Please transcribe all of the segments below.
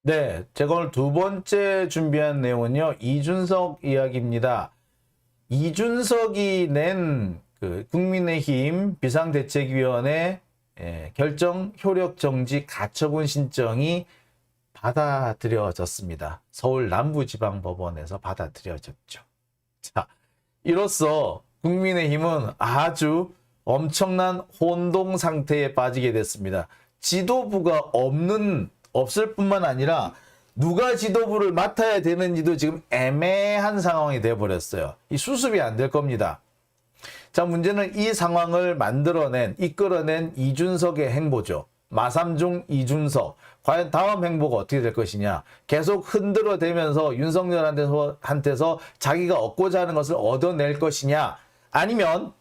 네, 제가 오늘 두 번째 준비한 내용은요, 이준석 이야기입니다. 이준석이 낸 그 국민의힘 비상대책위원회 결정 효력 정지 가처분 신청이 받아들여졌습니다. 서울 남부지방법원에서 받아들여졌죠. 자, 이로써 국민의힘은 아주 엄청난 혼동 상태에 빠지게 됐습니다. 지도부가 없을 뿐만 아니라 누가 지도부를 맡아야 되는지도 지금 애매한 상황이 되어버렸어요. 이 수습이 안 될 겁니다. 자, 문제는 이 상황을 이끌어낸 이준석의 행보죠. 마삼중 이준석. 과연 다음 행보가 어떻게 될 것이냐. 계속 흔들어대면서 윤석열한테서 자기가 얻고자 하는 것을 얻어낼 것이냐. 아니면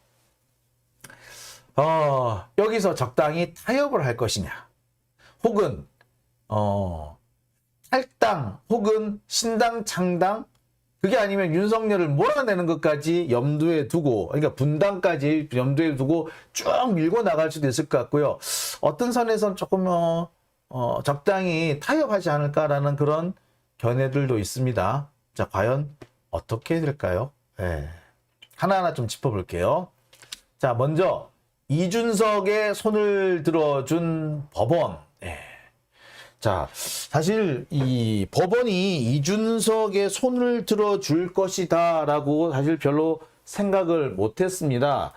여기서 적당히 타협을 할 것이냐. 혹은 탈당 혹은 신당 창당, 그게 아니면 윤석열을 몰아내는 것까지 염두에 두고, 그러니까 분당까지 염두에 두고 쭉 밀고 나갈 수도 있을 것 같고요. 어떤 선에서는 조금 적당히 타협하지 않을까라는 그런 견해들도 있습니다. 자, 과연 어떻게 될까요? 하나하나 좀 짚어볼게요. 자, 먼저 이준석의 손을 들어준 법원. 자, 사실 이 법원이 이준석의 손을 들어줄 것이다 라고 사실 별로 생각을 못했습니다.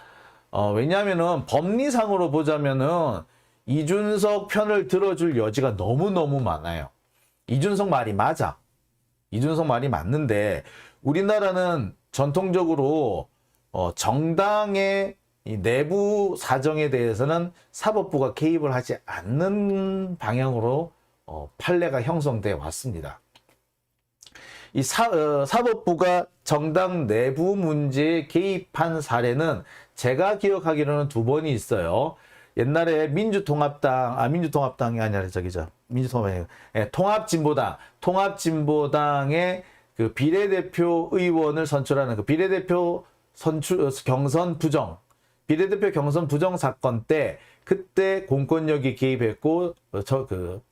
왜냐하면은 법리상으로 보자면은 이준석 편을 들어줄 여지가 너무너무 많아요. 이준석 말이 맞아. 이준석 말이 맞는데, 우리나라는 전통적으로 정당의 이 내부 사정에 대해서는 사법부가 개입을 하지 않는 방향으로 판례가 형성돼 왔습니다. 이 사법부가 정당 내부 문제에 개입한 사례는 제가 기억하기로는 두 번이 있어요. 옛날에 통합진보당의 그 비례대표 의원을 선출하는 그 비례대표 경선 부정 사건 때, 그때 공권력이 개입했고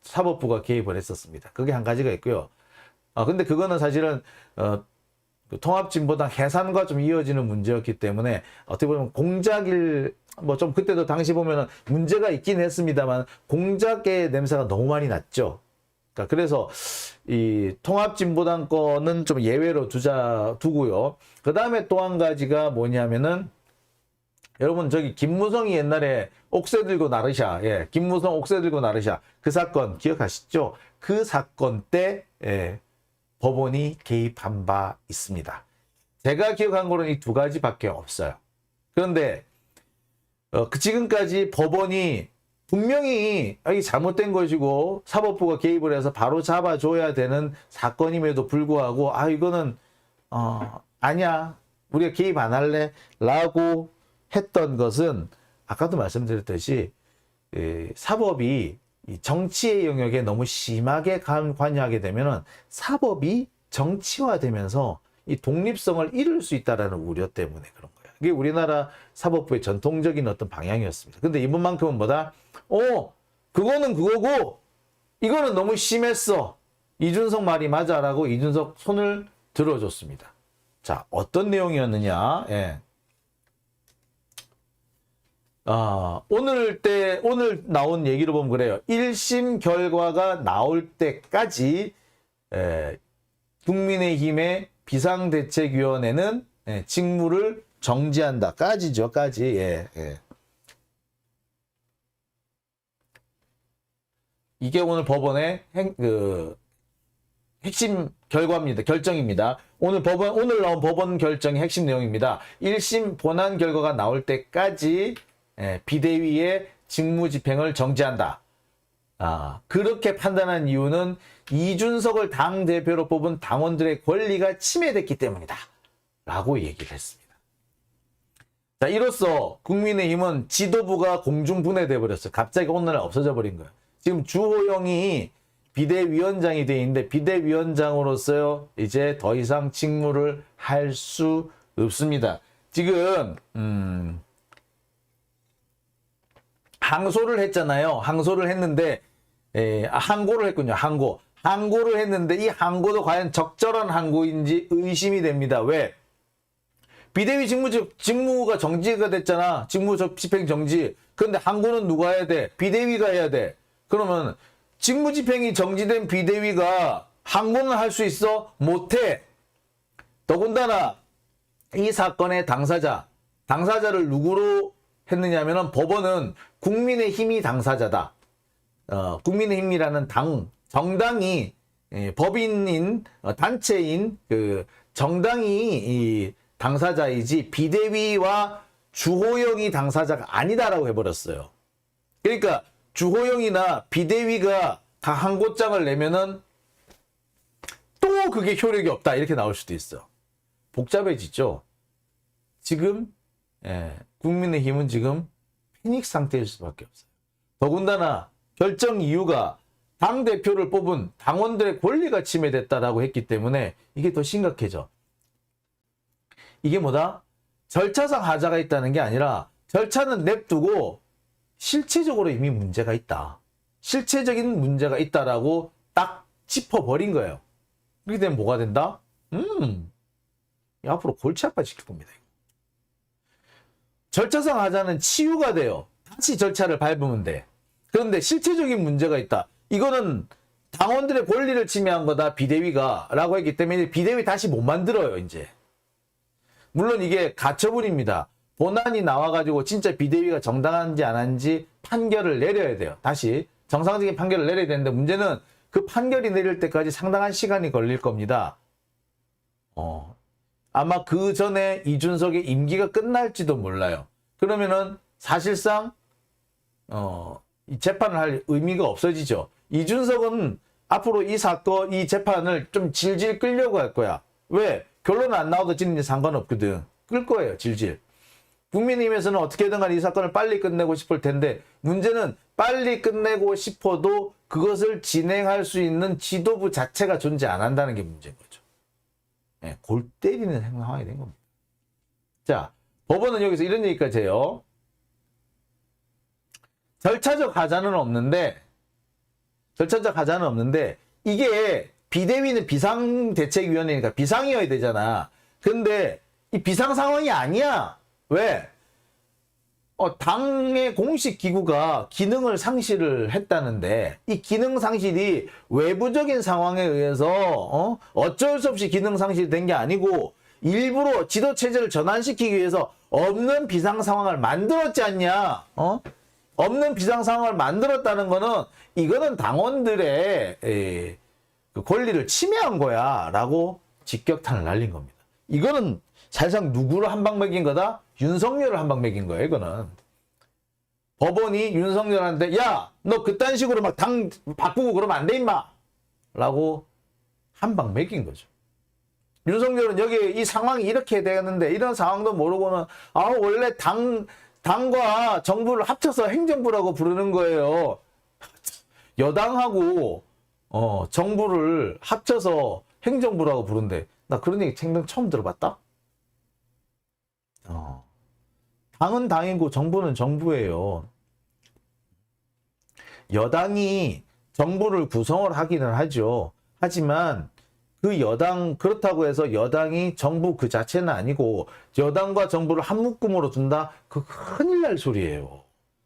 사법부가 개입을 했었습니다. 그게 한 가지가 있고요. 근데 그거는 사실은 그 통합진보당 해산과 좀 이어지는 문제였기 때문에 어떻게 보면 좀 그때도 당시 보면은 문제가 있긴 했습니다만 공작의 냄새가 너무 많이 났죠. 그래서 이 통합진보당 거는 좀 예외로 두고요. 그 다음에 또 한 가지가 뭐냐면은, 여러분 저기 김무성이 옛날에 옥새 들고 나르샤, 김무성 옥새 들고 나르샤 그 사건 기억하시죠? 그 사건 때 법원이 개입한 바 있습니다. 제가 기억한 거는 이 두 가지밖에 없어요. 그런데 지금까지 법원이 분명히 이게 잘못된 것이고 사법부가 개입을 해서 바로 잡아줘야 되는 사건임에도 불구하고 이거는 아니야, 우리가 개입 안 할래 라고 했던 것은, 아까도 말씀드렸듯이 사법이 정치의 영역에 너무 심하게 관여하게 되면은 사법이 정치화되면서 이 독립성을 잃을 수 있다는 우려 때문에 그런 거예요. 이게 우리나라 사법부의 전통적인 어떤 방향이었습니다. 근데 이번만큼은 뭐다? 그거는 그거고 이거는 너무 심했어. 이준석 말이 맞아라고 이준석 손을 들어줬습니다. 자, 어떤 내용이었느냐? 오늘 나온 얘기로 보면 그래요. 1심 결과가 나올 때까지 국민의힘의 비상대책위원회는 직무를 정지한다. 까지죠, 까지. 이게 오늘 법원의 핵심 결과입니다. 결정입니다. 오늘 나온 법원 결정의 핵심 내용입니다. 1심 본안 결과가 나올 때까지 비대위의 직무 집행을 정지한다. 그렇게 판단한 이유는 이준석을 당대표로 뽑은 당원들의 권리가 침해됐기 때문이다 라고 얘기를 했습니다. 자, 이로써 국민의힘은 지도부가 공중분해돼 버렸어요. 갑자기 오늘 없어져 버린 거예요. 지금 주호영이 비대위원장이 돼 있는데, 비대위원장으로서 이제 더 이상 직무를 할 수 없습니다. 지금 항소를 했잖아요. 항소를 했는데 항고를 했군요. 항고를 했는데 이 항고도 과연 적절한 항고인지 의심이 됩니다. 왜? 비대위 직무가 정지가 됐잖아. 직무 집행 정지. 그런데 항고는 누가 해야 돼? 비대위가 해야 돼. 그러면 직무 집행이 정지된 비대위가 항고는 할 수 있어? 못해. 더군다나 이 사건의 당사자를 누구로 했느냐면은 법원은 국민의힘이 당사자다. 국민의힘이라는 정당이 법인인 단체인 그 정당이 이 당사자이지 비대위와 주호영이 당사자가 아니다라고 해버렸어요. 그러니까 주호영이나 비대위가 다 항고장을 내면은 또 그게 효력이 없다 이렇게 나올 수도 있어. 복잡해지죠. 지금 국민의힘은 지금 패닉 상태일 수밖에 없어요. 더군다나 결정 이유가 당대표를 뽑은 당원들의 권리가 침해됐다라고 했기 때문에 이게 더 심각해져. 이게 뭐다? 절차상 하자가 있다는 게 아니라 절차는 냅두고 실체적으로 이미 문제가 있다. 실체적인 문제가 있다라고 딱 짚어버린 거예요. 그렇게 되면 뭐가 된다? 앞으로 골치 아파지킬 겁니다. 절차상 하자는 치유가 돼요. 다시 절차를 밟으면 돼. 그런데 실체적인 문제가 있다. 이거는 당원들의 권리를 침해한 거다. 비대위가 라고 했기 때문에 비대위 다시 못 만들어요. 이제 물론 이게 가처분입니다. 본안이 나와가지고 진짜 비대위가 정당한지 안 한지 판결을 내려야 돼요. 다시 정상적인 판결을 내려야 되는데 문제는 그 판결이 내릴 때까지 상당한 시간이 걸릴 겁니다. 아마 그 전에 이준석의 임기가 끝날지도 몰라요. 그러면은 사실상 이 재판을 할 의미가 없어지죠. 이준석은 앞으로 이 사건, 이 재판을 좀 질질 끌려고 할 거야. 왜? 결론은 안 나와도 지는 상관없거든. 끌 거예요, 질질. 국민의힘에서는 어떻게든 간에 이 사건을 빨리 끝내고 싶을 텐데 문제는 빨리 끝내고 싶어도 그것을 진행할 수 있는 지도부 자체가 존재 안 한다는 게 문제인 거죠. 골 때리는 상황이 된 겁니다. 자, 법원은 여기서 이런 얘기까지 해요. 절차적 하자는 없는데 이게 비대위는 비상대책위원회니까 비상이어야 되잖아. 근데 이 비상 상황이 아니야. 왜? 당의 공식 기구가 기능을 상실을 했다는데 이 기능 상실이 외부적인 상황에 의해서 어쩔 수 없이 기능 상실된 게 아니고 일부러 지도 체제를 전환시키기 위해서 없는 비상 상황을 만들었지 않냐? 없는 비상 상황을 만들었다는 거는 이거는 당원들의 그 권리를 침해한 거야라고 직격탄을 날린 겁니다. 이거는 사실상 누구를 한 방 먹인 거다? 윤석열을 한 방 먹인 거예요. 이거는 법원이 윤석열한테 야, 너 그딴 식으로 막 당 바꾸고 그러면 안 돼 임마 라고 한 방 먹인 거죠. 윤석열은 여기 이 상황이 이렇게 되었는데 이런 상황도 모르고는 원래 당과 정부를 합쳐서 행정부라고 부르는 거예요. 여당하고 정부를 합쳐서 행정부라고 부른대. 나 그런 얘기 생전 처음 들어봤다. 당은 당이고 정부는 정부예요. 여당이 정부를 구성을 하기는 하죠. 하지만 그 여당 그렇다고 해서 여당이 정부 그 자체는 아니고 여당과 정부를 한 묶음으로 둔다? 그 큰일 날 소리예요.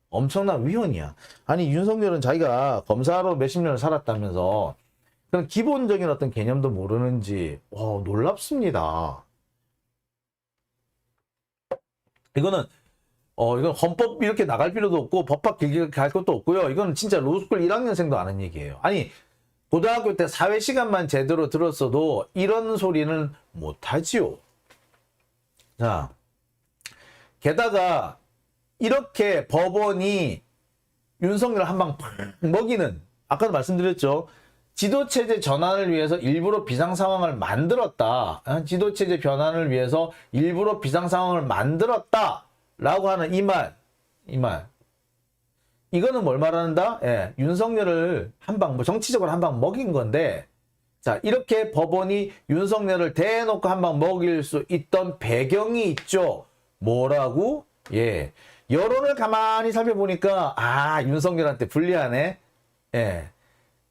엄청난 위헌이야. 아니 윤석열은 자기가 검사로 몇십 년을 살았다면서 그런 기본적인 어떤 개념도 모르는지 놀랍습니다. 이건 헌법 이렇게 나갈 필요도 없고 법학 길게 갈 것도 없고요. 이건 진짜 로스쿨 1학년생도 아는 얘기예요. 아니 고등학교 때 사회 시간만 제대로 들었어도 이런 소리는 못하지요. 자, 게다가 이렇게 법원이 윤석열 한 방 먹이는, 아까도 말씀드렸죠. 지도체제 전환을 위해서 일부러 비상 상황을 만들었다. 지도체제 변환을 위해서 일부러 비상 상황을 만들었다. 라고 하는 이 말. 이거는 뭘 말하는다? 윤석열을 한 방, 정치적으로 한 방 먹인 건데, 자, 이렇게 법원이 윤석열을 대놓고 한 방 먹일 수 있던 배경이 있죠. 뭐라고? 여론을 가만히 살펴보니까, 윤석열한테 불리하네.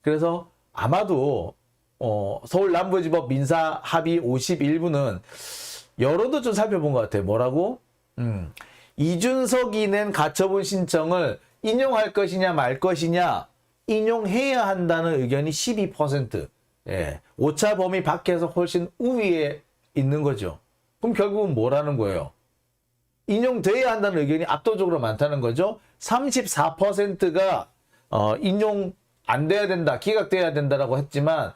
그래서 아마도 서울 남부지법 민사 합의 51부는 여론도 좀 살펴본 것 같아요. 뭐라고? 이준석이 낸 가처분 신청을 인용할 것이냐 말 것이냐 인용해야 한다는 의견이 12%. 예, 오차 범위 밖에서 훨씬 우위에 있는 거죠. 그럼 결국은 뭐라는 거예요? 인용돼야 한다는 의견이 압도적으로 많다는 거죠. 34%가 인용 안 돼야 된다, 기각돼야 된다라고 했지만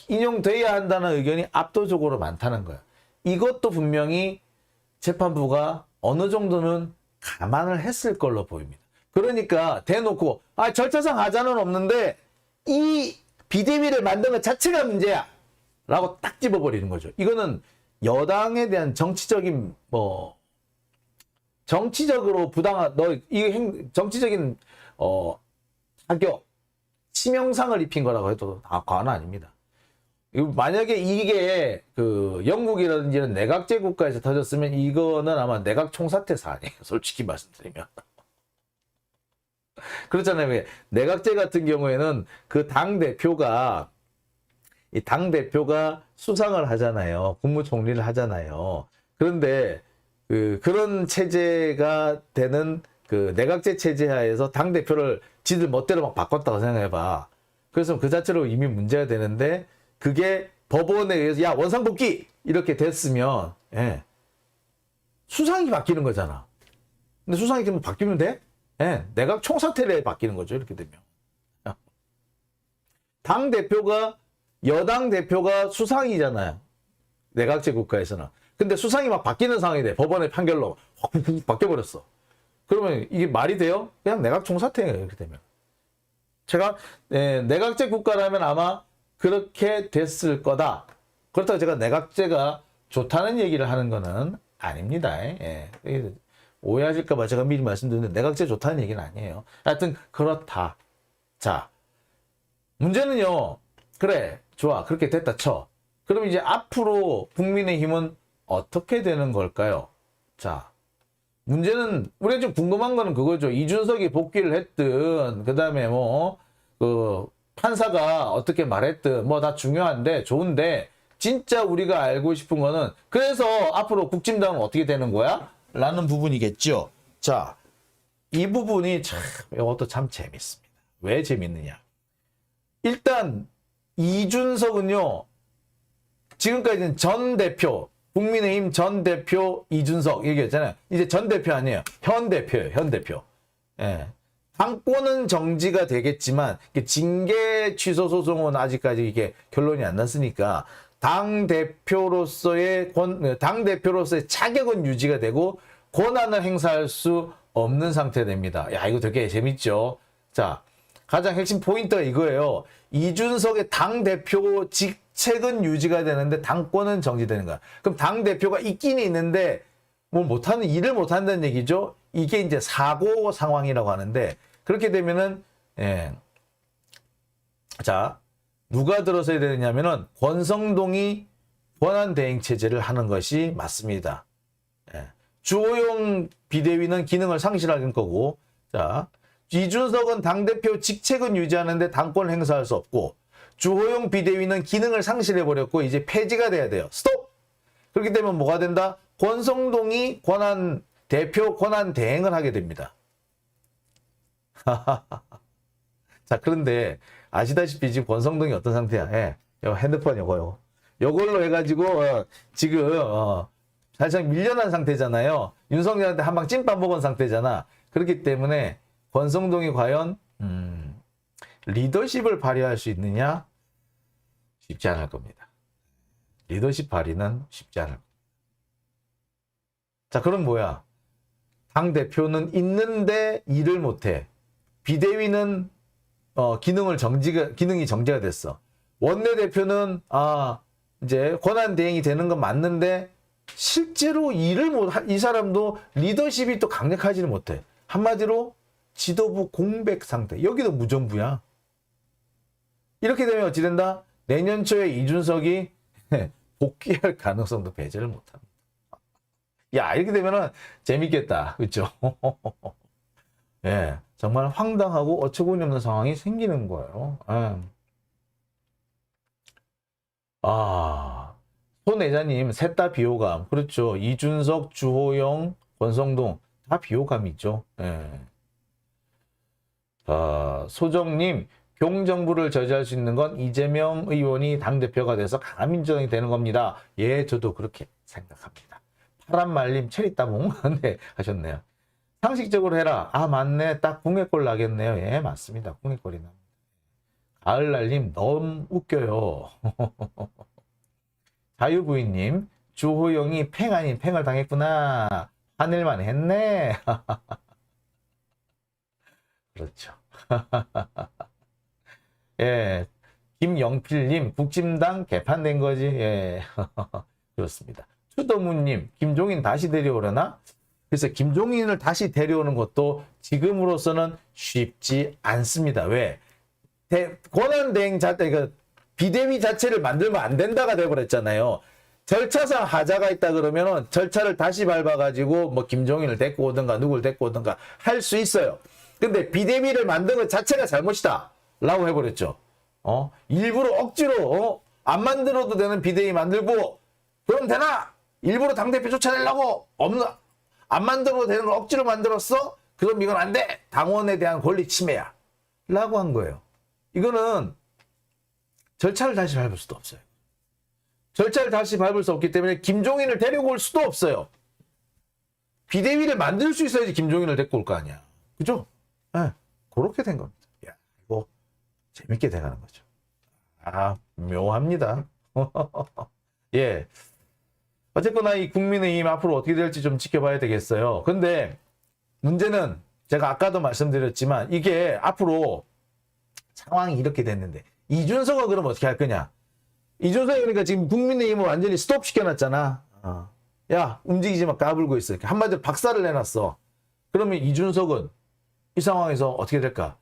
인용돼야 한다는 의견이 압도적으로 많다는 거예요. 이것도 분명히 재판부가 어느 정도는 감안을 했을 걸로 보입니다. 그러니까 대놓고 절차상 하자는 없는데 이 비대위를 만든 것 자체가 문제야 라고 딱 집어버리는 거죠. 이거는 여당에 대한 정치적인 정치적으로 부당한 정치적인 타격, 치명상을 입힌 거라고 해도 다 과언 아닙니다. 만약에 이게 그 영국이라든지 이런 내각제 국가에서 터졌으면 이거는 아마 내각 총사퇴 사안이에요. 솔직히 말씀드리면. 그렇잖아요. 내각제 같은 경우에는 그 당대표가 수상을 하잖아요. 국무총리를 하잖아요. 그런데 그런 체제가 되는 그 내각제 체제 하에서 당대표를 지들 멋대로 막 바꿨다고 생각해봐. 그래서 그 자체로 이미 문제가 되는데 그게 법원에 의해서 야 원상복귀 이렇게 됐으면 예, 수상이 바뀌는 거잖아. 근데 수상이 좀 바뀌면 돼? 예, 내각 총사퇴를 바뀌는 거죠. 이렇게 되면 당대표가 여당 대표가 수상이잖아요. 내각제 국가에서는. 근데 수상이 막 바뀌는 상황이 돼. 법원의 판결로 확 바뀌어버렸어. 그러면 이게 말이 돼요? 그냥 내각 총사퇴예요. 이렇게 되면. 제가 내각제 국가라면 아마 그렇게 됐을 거다. 그렇다고 제가 내각제가 좋다는 얘기를 하는 거는 아닙니다. 예. 오해하실까 봐 제가 미리 말씀드렸는데 내각제 좋다는 얘기는 아니에요. 하여튼 그렇다. 자, 문제는요. 그래, 좋아. 그렇게 됐다 쳐. 그럼 이제 앞으로 국민의힘은 어떻게 되는 걸까요? 자, 문제는 우리가 좀 궁금한 거는 그거죠. 이준석이 복귀를 했든 그다음에 그 판사가 어떻게 말했든 다 중요한데 좋은데 진짜 우리가 알고 싶은 거는 그래서 앞으로 국진당은 어떻게 되는 거야? 라는 부분이겠죠. 자, 이 부분이 이것도 참 재밌습니다. 왜 재밌느냐? 일단 이준석은요. 지금까지는 전 대표, 국민의힘 전 대표 이준석 얘기했잖아요. 이제 전 대표 아니에요. 현 대표예요. 현 대표. 예. 당권은 정지가 되겠지만 징계 취소 소송은 아직까지 이게 결론이 안 났으니까 당 대표로서의 자격은 유지가 되고 권한을 행사할 수 없는 상태 됩니다. 야, 이거 되게 재밌죠. 자, 가장 핵심 포인트가 이거예요. 이준석의 당 대표 직책은 유지가 되는데 당권은 정지되는 거야. 그럼 당 대표가 있긴 있는데 일을 못한다는 얘기죠. 이게 이제 사고 상황이라고 하는데 그렇게 되면은 자, 누가 들어서야 되느냐면은 권성동이 권한 대행 체제를 하는 것이 맞습니다. 주호영 비대위는 기능을 상실할 거고, 자, 이준석은 당대표 직책은 유지하는데 당권을 행사할 수 없고, 주호영 비대위는 기능을 상실해버렸고, 이제 폐지가 돼야 돼요. 스톱! 그렇게 되면 뭐가 된다? 권성동이 대표 권한 대행을 하게 됩니다. 자, 그런데 아시다시피 지금 권성동이 어떤 상태야? 핸드폰 요걸로 해가지고 지금 살짝 밀려난 상태잖아요. 윤석열한테 한 방 찐빵 먹은 상태잖아. 그렇기 때문에 권성동이 과연 리더십을 발휘할 수 있느냐? 쉽지 않을 겁니다. 리더십 발휘는 쉽지 않을 겁니다. 자, 그럼 뭐야? 당대표는 있는데 일을 못해. 비대위는 기능이 정지가 됐어. 원내대표는 이제 권한 대행이 되는 건 맞는데 실제로 이 사람도 리더십이 또 강력하지는 못해. 한마디로 지도부 공백 상태. 여기도 무정부야. 이렇게 되면 어찌 된다? 내년 초에 이준석이 복귀할 가능성도 배제를 못합니다. 야, 이렇게 되면은 재밌겠다. 그렇죠? 예, 정말 황당하고 어처구니 없는 상황이 생기는 거예요. 아, 손혜자님, 셋 다 비호감. 그렇죠. 이준석, 주호영, 권성동 다 비호감이죠. 예. 소정님, 경정부를 저지할 수 있는 건 이재명 의원이 당대표가 돼서 강한 민주당이 되는 겁니다. 예, 저도 그렇게 생각합니다. 파란말님, 체리따봉. 네, 하셨네요. 상식적으로 해라. 아, 맞네. 딱 궁예골 나겠네요. 예, 맞습니다. 궁예골이 납니다. 가을날님, 너무 웃겨요. 자유부인님, 주호영이 팽 아닌 팽을 당했구나. 화낼만 했네. 그렇죠. 예. 김영필님, 국진당 개판된 거지. 예. 그렇습니다. 추더무님, 김종인 다시 데려오려나? 그래서 김종인을 다시 데려오는 것도 지금으로서는 쉽지 않습니다. 왜? 권한대행 자체, 비대위 자체를 만들면 안 된다가 돼버렸잖아요. 절차상 하자가 있다 그러면은 절차를 다시 밟아가지고 뭐 김종인을 데리고 오든가 누구를 데리고 오든가 할 수 있어요. 근데 비대위를 만든 것 자체가 잘못이다 라고 해버렸죠. 일부러 억지로 안 만들어도 되는 비대위 만들고 그럼 되나? 일부러 당대표 쫓아내려고 안 만들어도 되는 걸 억지로 만들었어? 그럼 이건 안 돼. 당원에 대한 권리 침해야 라고 한 거예요. 이거는 절차를 다시 밟을 수도 없어요. 절차를 다시 밟을 수 없기 때문에 김종인을 데리고 올 수도 없어요. 비대위를 만들 수 있어야지 김종인을 데리고 올 거 아니야. 그죠? 네, 그렇게 된 겁니다. 야, 이거 재밌게 돼가는 거죠. 아, 묘합니다. 예. 어쨌거나 이 국민의힘 앞으로 어떻게 될지 좀 지켜봐야 되겠어요. 근데 문제는 제가 아까도 말씀드렸지만 이게 앞으로 상황이 이렇게 됐는데 이준석은 그럼 어떻게 할 거냐? 이준석이 그러니까 지금 국민의힘을 완전히 스톱 시켜놨잖아. 야, 움직이지 마, 까불고 있어. 한마디로 박살을 내놨어. 그러면 이준석은 이 상황에서 어떻게 될까?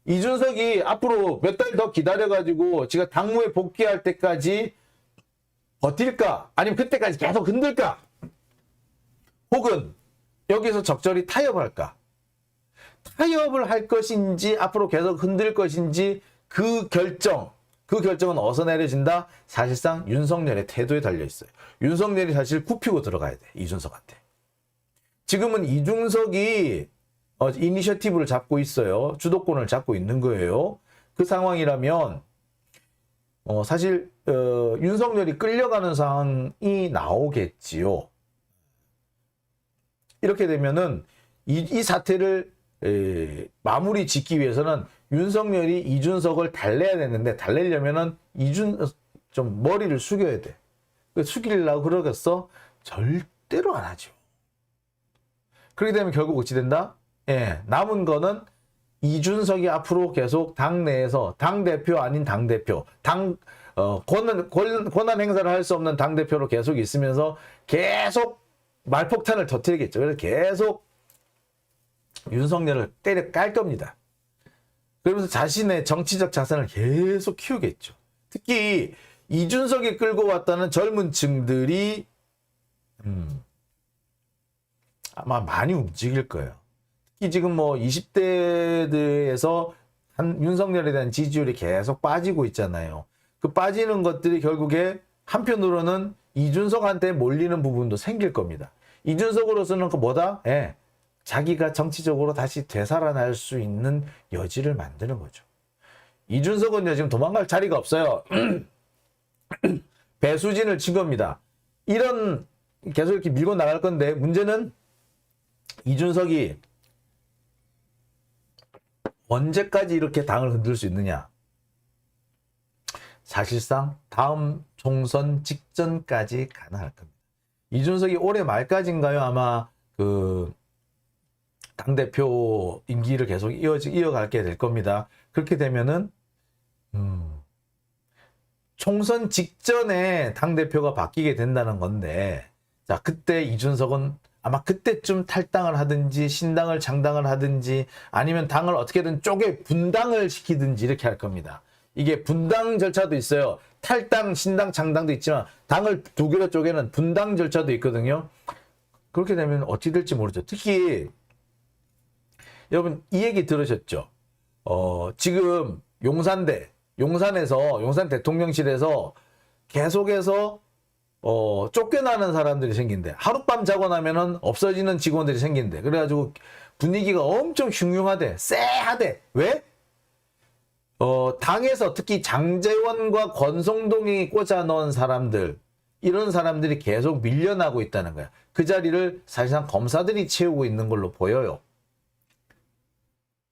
이준석이 앞으로 몇 달 더 기다려가지고 지가 당무에 복귀할 때까지 버틸까? 아니면 그때까지 계속 흔들까? 혹은 여기서 적절히 타협을 할까? 타협을 할 것인지 앞으로 계속 흔들 것인지 그 결정은 어디서 내려진다? 사실상 윤석열의 태도에 달려있어요. 윤석열이 사실 굽히고 들어가야 돼. 이준석한테. 지금은 이준석이 이니셔티브를 잡고 있어요. 주도권을 잡고 있는 거예요. 그 상황이라면 사실 윤석열이 끌려가는 상황이 나오겠지요. 이렇게 되면은 이 사태를 마무리 짓기 위해서는 윤석열이 이준석을 달래야 되는데 달래려면은 좀 머리를 숙여야 돼. 숙이려고 그러겠어? 절대로 안 하죠. 그렇게 되면 결국 어찌 된다? 예, 남은 이준석이 앞으로 계속 당내에서 당대표 아닌 당대표, 권한 행사를 할 수 없는 당대표로 계속 있으면서 계속 말폭탄을 터뜨리겠죠. 그래서 계속 윤석열을 때려 깔 겁니다. 그러면서 자신의 정치적 자산을 계속 키우겠죠. 특히 이준석이 끌고 왔다는 젊은 층들이 아마 많이 움직일 거예요. 특히 지금 뭐 20대들에서 윤석열에 대한 지지율이 계속 빠지고 있잖아요. 그 빠지는 것들이 결국에 한편으로는 이준석한테 몰리는 부분도 생길 겁니다. 이준석으로서는 그 뭐다? 예, 자기가 정치적으로 다시 되살아날 수 있는 여지를 만드는 거죠. 이준석은 지금 도망갈 자리가 없어요. 배수진을 친 겁니다. 계속 이렇게 밀고 나갈 건데 문제는 이준석이 언제까지 이렇게 당을 흔들 수 있느냐. 사실상 다음 총선 직전까지 가능할 겁니다. 이준석이 올해 말까지인가요? 아마 당대표 임기를 계속 이어가게 될 겁니다. 그렇게 되면은 총선 직전에 당대표가 바뀌게 된다는 건데, 자, 그때 이준석은 아마 그때쯤 탈당을 하든지 신당을 창당을 하든지 아니면 당을 어떻게든 분당을 시키든지 이렇게 할 겁니다. 이게 분당 절차도 있어요. 탈당, 신당, 창당도 있지만 당을 두 개로 쪼개는 분당 절차도 있거든요. 그렇게 되면 어찌 될지 모르죠. 특히 여러분 이 얘기 들으셨죠? 지금 용산 대통령실에서 계속해서 쫓겨나는 사람들이 생긴대. 하룻밤 자고 나면은 없어지는 직원들이 생긴대. 그래가지고 분위기가 엄청 흉흉하대. 쎄하대. 왜? 당에서 특히 장제원과 권성동이 꽂아 넣은 사람들, 이런 사람들이 계속 밀려나고 있다는 거야. 그 자리를 사실상 검사들이 채우고 있는 걸로 보여요.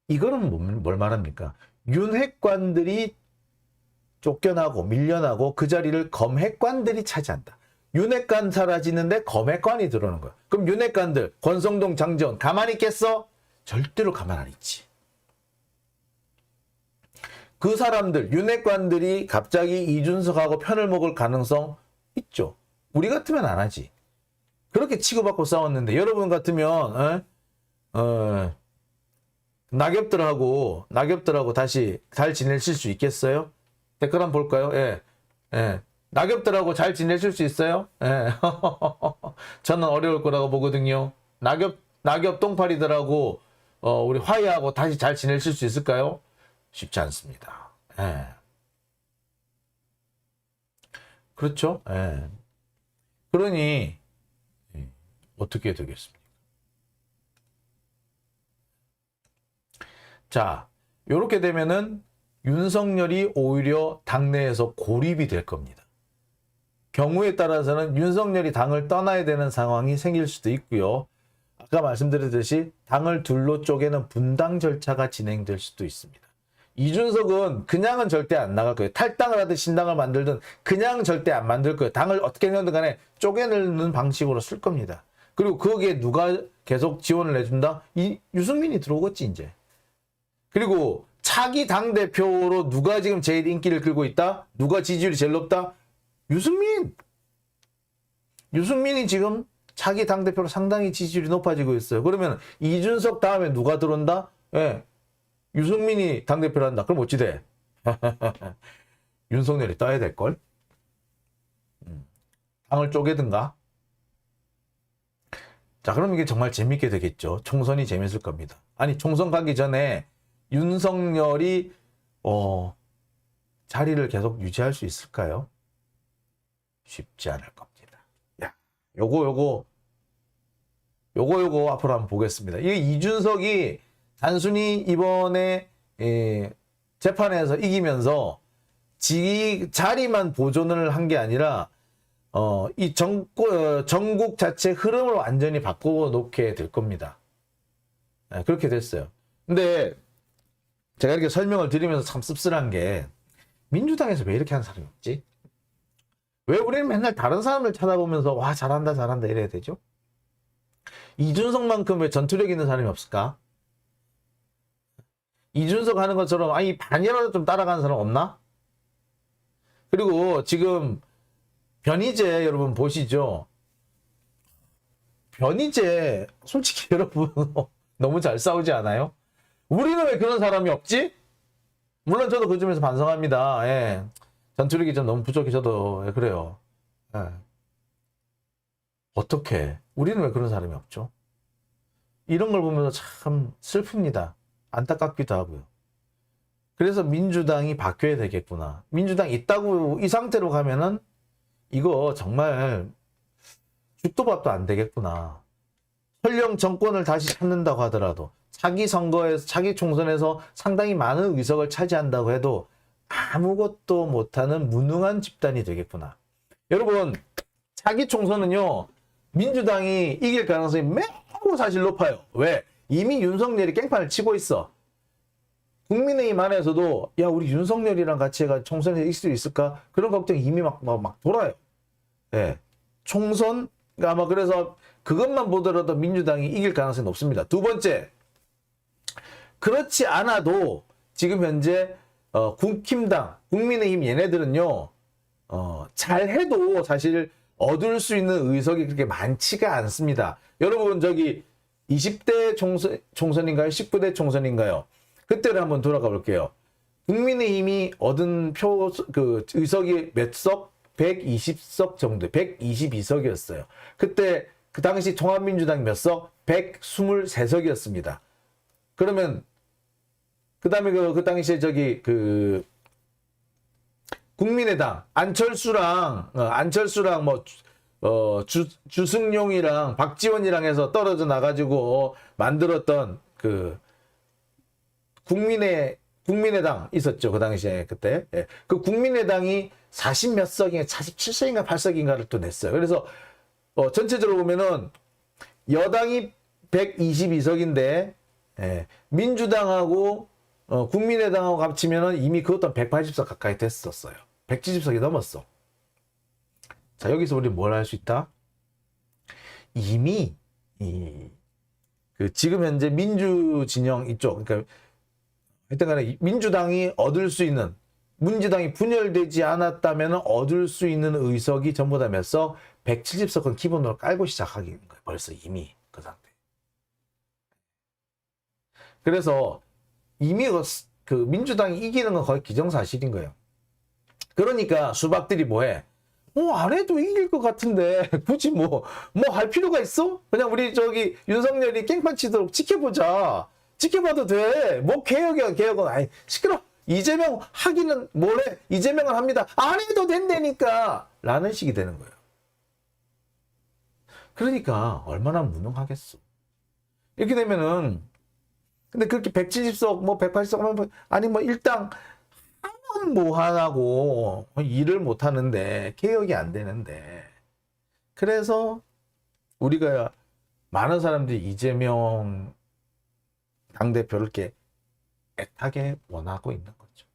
이거는 뭘 말합니까? 윤핵관들이 쫓겨나고 밀려나고 그 자리를 검핵관들이 차지한다. 윤핵관 사라지는데 검핵관이 들어오는 거야. 그럼 윤핵관들, 권성동, 장제원 가만히 있겠어? 절대로 가만 안 있지. 그 사람들, 윤핵관들이 갑자기 이준석하고 편을 먹을 가능성 있죠. 우리 같으면 안 하지. 그렇게 치고받고 싸웠는데 여러분 같으면 낙엽들하고 다시 잘 지내실 수 있겠어요? 댓글 한번 볼까요? 예. 예. 낙엽들하고 잘 지내실 수 있어요? 예. 저는 어려울 거라고 보거든요. 낙엽 똥파리들하고 우리 화해하고 다시 잘 지내실 수 있을까요? 쉽지 않습니다. 예. 그렇죠? 예. 그러니 어떻게 되겠습니까? 자, 이렇게 되면은 윤석열이 오히려 당내에서 고립이 될 겁니다. 경우에 따라서는 윤석열이 당을 떠나야 되는 상황이 생길 수도 있고요. 아까 말씀드렸듯이 당을 둘로 쪼개는 분당 절차가 진행될 수도 있습니다. 이준석은 그냥은 절대 안 나갈 거예요. 탈당을 하든 신당을 만들든 그냥 절대 안 만들 거예요. 당을 어떻게 하든 간에 쪼개는 방식으로 쓸 겁니다. 그리고 거기에 누가 계속 지원을 해준다? 유승민이 들어오겠지 이제. 그리고 차기 당대표로 누가 지금 제일 인기를 끌고 있다? 누가 지지율이 제일 높다? 유승민! 유승민이 지금 차기 당대표로 상당히 지지율이 높아지고 있어요. 그러면 이준석 다음에 누가 들어온다? 예. 유승민이 당대표를 한다. 그럼 어찌 돼? 윤석열이 떠야 될걸? 당을 쪼개든가? 자, 그럼 이게 정말 재밌게 되겠죠. 총선이 재밌을 겁니다. 아니, 총선 가기 전에 윤석열이 자리를 계속 유지할 수 있을까요? 쉽지 않을 겁니다. 야, 요거 앞으로 한번 보겠습니다. 이게 이준석이 단순히 이번에 재판에서 이기면서 자리만 보존을 한 게 아니라 이 전국 자체 흐름을 완전히 바꾸어 놓게 될 겁니다. 그렇게 됐어요. 근데 제가 이렇게 설명을 드리면서 참 씁쓸한 게 민주당에서 왜 이렇게 하는 사람이 없지? 왜 우리는 맨날 다른 사람을 찾아보면서 와 잘한다 이래야 되죠? 이준석만큼 왜 전투력 있는 사람이 없을까? 이준석 하는 것처럼 아니 반이라도 좀 따라가는 사람 없나? 그리고 지금 변희재 여러분 보시죠? 변희재 솔직히 여러분 너무 잘 싸우지 않아요? 우리는 왜 그런 사람이 없지? 물론 저도 그 점에서 반성합니다. 예. 전투력이 좀 너무 부족해 저도 그래요. 예. 어떻게 우리는 왜 그런 사람이 없죠? 이런 걸 보면서 참 슬픕니다. 안타깝기도 하고요. 그래서 민주당이 바뀌어야 되겠구나. 민주당 있다고 이 상태로 가면은 이거 정말 죽도 밥도 안 되겠구나. 설령 정권을 다시 찾는다고 하더라도 차기 선거에서 차기 총선에서 상당히 많은 의석을 차지한다고 해도 아무것도 못하는 무능한 집단이 되겠구나. 여러분 차기 총선은요 민주당이 이길 가능성이 매우 사실 높아요. 왜? 이미 윤석열이 깽판을 치고 있어. 국민의힘 안에서도 야 우리 윤석열이랑 같이 해가 총선에 이길 수 있을까? 그런 걱정이 이미 막 돌아요. 예. 총선 아마 그래서 그것만 보더라도 민주당이 이길 가능성이 높습니다. 두 번째, 그렇지 않아도 지금 현재 국힘당, 국민의힘 얘네들은요 잘해도 사실 얻을 수 있는 의석이 그렇게 많지가 않습니다. 여러분 저기 20대 총선인가요? 19대 총선인가요? 그때를 한번 돌아가 볼게요. 국민의힘이 얻은 의석이 몇 석? 120석 정도, 122석이었어요. 그때 그 당시 통합민주당 몇 석? 123석이었습니다. 그러면 그 다음에 그 당시에 국민의당 안철수랑 뭐 주승용이랑 박지원이랑 해서 떨어져 나가지고 만들었던 그 국민의당 있었죠. 그 당시에 그때. 예. 그 국민의당이 40 몇 석인가 47석인가 8석인가를 또 냈어요. 그래서 전체적으로 보면은 여당이 122석인데 예. 민주당하고 국민의당하고 합치면은 이미 그것도 180석 가까이 됐었어요. 170석이 넘었어. 자, 여기서 우리 뭘 할 수 있다? 이미 그 지금 현재 민주 진영 이쪽, 그러니까 하여튼간에 민주당이 얻을 수 있는, 민주당이 분열되지 않았다면 얻을 수 있는 의석이 전부 다 몇 석? 170석은 기본으로 깔고 시작하는 거예요. 벌써 이미 그 상태. 그래서 이미 그 민주당이 이기는 건 거의 기정사실인 거예요. 그러니까 수박들이 뭐해? 안 해도 이길 것 같은데 굳이 뭐 할 필요가 있어? 그냥 우리 저기 윤석열이 깽판 치도록 지켜보자. 지켜봐도 돼. 뭐 개혁이야, 개혁은. 아이, 시끄러. 이재명 하기는 뭐래? 이재명은 합니다. 안 해도 된다니까. 라는 식이 되는 거예요. 그러니까 얼마나 무능하겠어. 이렇게 되면은 근데 그렇게 170석 뭐 180석 아니 뭐 일당 하면 뭐 하라고 일을 못 하는데 개혁이 안 되는데 그래서 우리가 많은 사람들이 이재명 당대표를 이렇게 애타게 원하고 있는 거죠.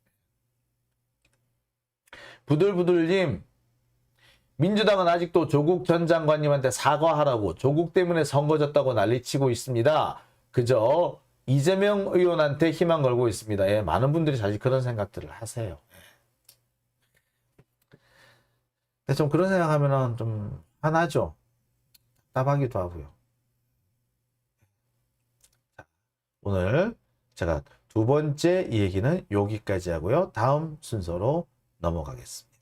부들부들님, 민주당은 아직도 조국 전 장관님한테 사과하라고 조국 때문에 선거 졌다고 난리치고 있습니다. 그저 이재명 의원한테 희망 걸고 있습니다. 예, 많은 분들이 사실 그런 생각들을 하세요. 근데 좀 그런 생각하면은 좀 화나죠. 답답하기도 하고요. 오늘 제가 두 번째 이 얘기는 여기까지 하고요. 다음 순서로 넘어가겠습니다.